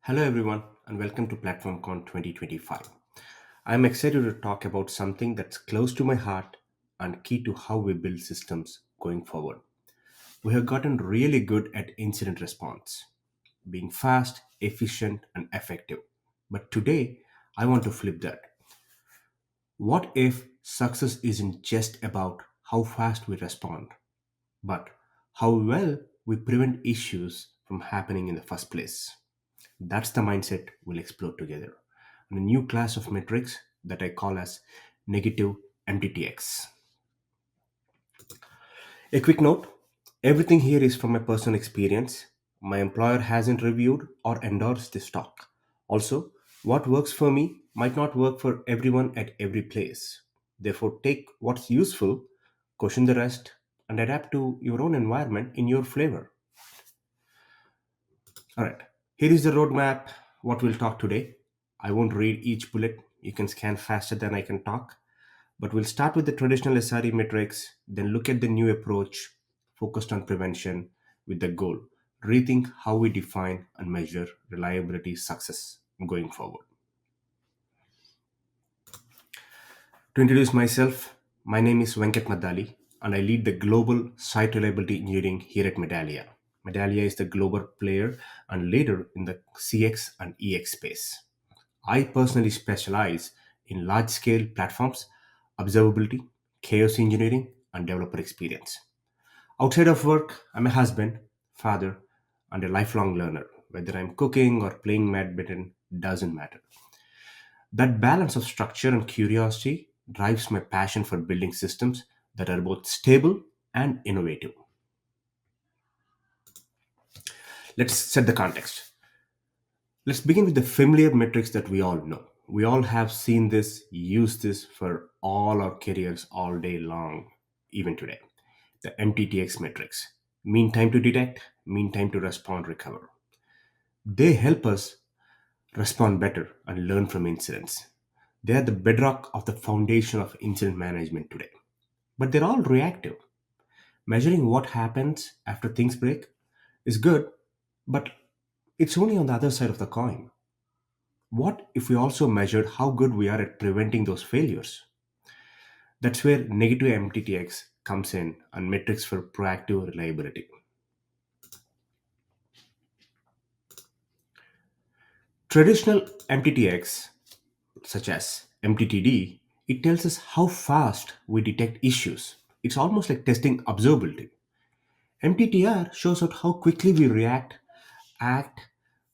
Hello, everyone, and welcome to PlatformCon 2025. I'm excited to talk about something that's close to my heart and key to how we build systems going forward. We have gotten really good at incident response, being fast, efficient, and effective. But today, I want to flip that. What if success isn't just about how fast we respond, but how well we prevent issues from happening in the first place? That's the mindset we'll explore together. And a new class of metrics that I call as negative MTTx. A quick note, everything here is from my personal experience. My employer hasn't reviewed or endorsed this talk. Also, what works for me might not work for everyone at every place. Therefore, take what's useful, question the rest, and adapt to your own environment in your flavor. All right, here is the roadmap, what we'll talk today. I won't read each bullet. You can scan faster than I can talk. But we'll start with the traditional SRE metrics, then look at the new approach focused on prevention with the goal. Rethink how we define and measure reliability success going forward. To introduce myself, my name is Maddali, and I lead the global site reliability engineering here at Medallia. Medallia is the global player and leader in the CX and EX space. I personally specialize in large scale platforms, observability, chaos engineering, and developer experience. Outside of work, I'm a husband, father, and a lifelong learner. Whether I'm cooking or playing badminton doesn't matter. That balance of structure and curiosity drives my passion for building systems that are both stable and innovative. Let's set the context. Let's begin with the familiar metrics that we all know. We all have seen this, used this for all our careers all day long, even today. The MTTx metrics, mean time to detect, mean time to respond, recover. They help us respond better and learn from incidents. They are the bedrock of the foundation of incident management today. But they're all reactive. Measuring what happens after things break is good, but it's only on the other side of the coin. What if we also measured how good we are at preventing those failures? That's where negative MTTx comes in and metrics for proactive reliability. Traditional MTTx, such as MTTD, it tells us how fast we detect issues. It's almost like testing observability. MTTR shows out how quickly we react, act,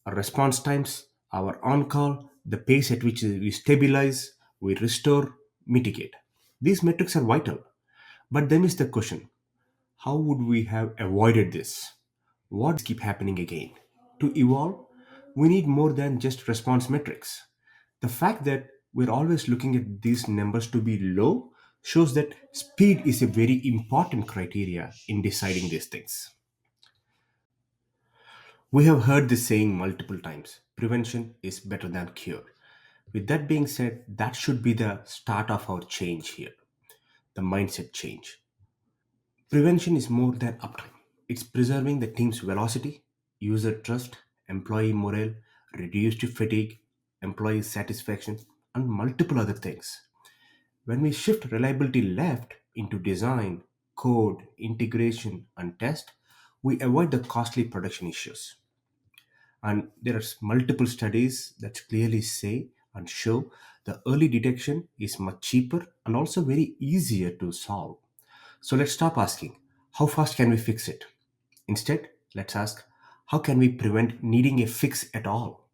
our response times, our on call, the pace at which we stabilize, we restore, mitigate. These metrics are vital. But then is the question, how would we have avoided this? What keep happening again? To evolve, we need more than just response metrics. The fact that we're always looking at these numbers to be low shows that speed is a very important criteria in deciding these things. We have heard this saying multiple times, prevention is better than cure. With that being said, that should be the start of our change here, the mindset change. Prevention is more than uptime. It's preserving the team's velocity, user trust, employee morale, reduced fatigue, employee satisfaction, and multiple other things. When we shift reliability left into design, code, integration, and test, we avoid the costly production issues. And there are multiple studies that clearly say and show the early detection is much cheaper and also very easier to solve. So let's stop asking, how fast can we fix it? Instead, let's ask, how can we prevent needing a fix at all?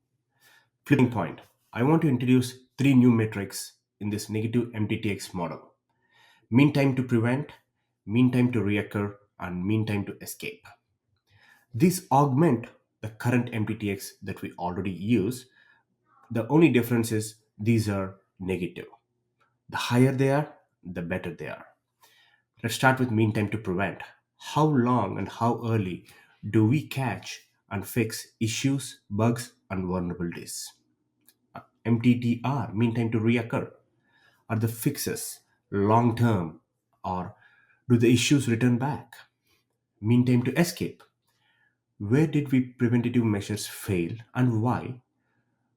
Flipping point, I want to introduce three new metrics in this negative MTTx model: mean time to prevent, mean time to reoccur, and mean time to escape. These augment the current MTTx that we already use. The only difference is these are negative. The higher they are, the better they are. Let's start with mean time to prevent. How long and how early do we catch and fix issues, bugs, and vulnerabilities? MTTR, mean time to reoccur. Are the fixes long term, or do the issues return back? Mean time to escape. Where did we preventative measures fail and why?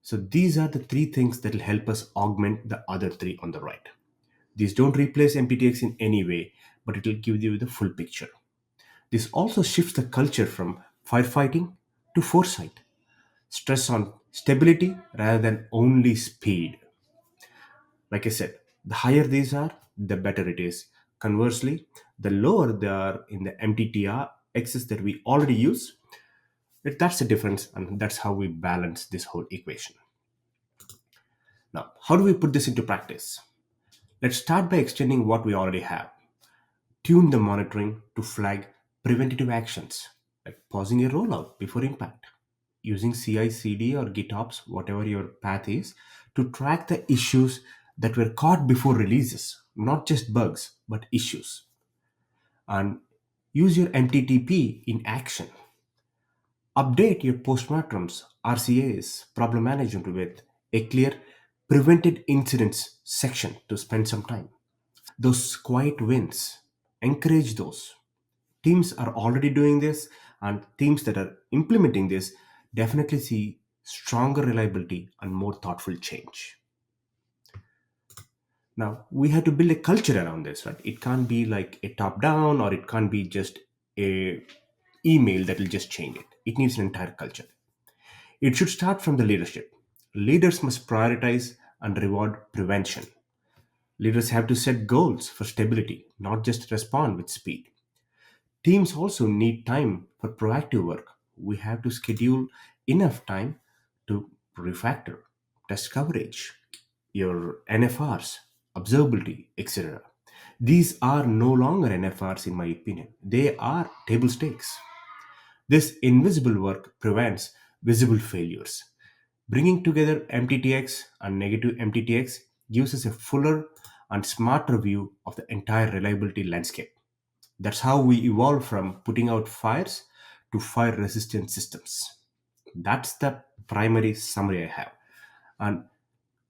So these are the three things that will help us augment the other three on the right. These don't replace MTTx in any way, but it will give you the full picture. This also shifts the culture from firefighting to foresight, stress on stability rather than only speed. Like I said, the higher these are, the better it is. Conversely, the lower they are in the MTTR excess that we already use, that's the difference, and that's how we balance this whole equation. Now, how do we put this into practice? Let's start by extending what we already have. Tune the monitoring to flag preventative actions, like pausing a rollout before impact, using CI/CD or GitOps, whatever your path is, to track the issues that were caught before releases, not just bugs, but issues. And use your MTTP in action. Update your postmortems, RCAs, problem management with a clear prevented incidents section to spend some time. Those quiet wins, encourage those. Teams are already doing this, and teams that are implementing this definitely see stronger reliability and more thoughtful change. Now, we have to build a culture around this, right? It can't be like a top down, or it can't be just a email that will just change it. It needs an entire culture. It should start from the leadership. Leaders must prioritize and reward prevention. Leaders have to set goals for stability, not just respond with speed. Teams also need time for proactive work. We have to schedule enough time to refactor, test coverage, your NFRs, observability, etc. These are no longer NFRs, in my opinion. They are table stakes. This invisible work prevents visible failures. Bringing together MTTx and negative MTTx gives us a fuller and smarter view of the entire reliability landscape. That's how we evolve from putting out fires to fire resistant systems. That's the primary summary I have. And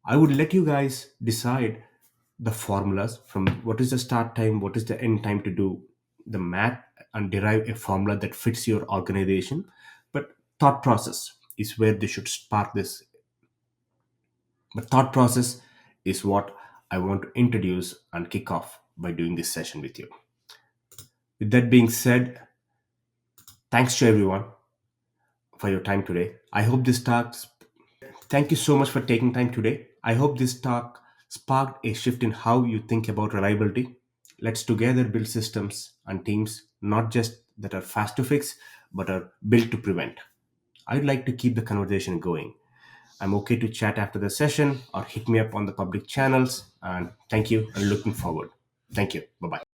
I would let you guys decide the formulas from what is the start time, what is the end time to do the math and derive a formula that fits your organization. But thought process is where they should spark this. The thought process is what I want to introduce and kick off by doing this session with you. With that being said, thanks to everyone for your time today. I hope this talk. Thank you so much for taking time today. I hope this talk sparked a shift in how you think about reliability. Let's together build systems and teams not just that are fast to fix, but are built to prevent. I'd like to keep the conversation going. I'm okay to chat after the session or hit me up on the public channels. And thank you and looking forward. Thank you. Bye bye.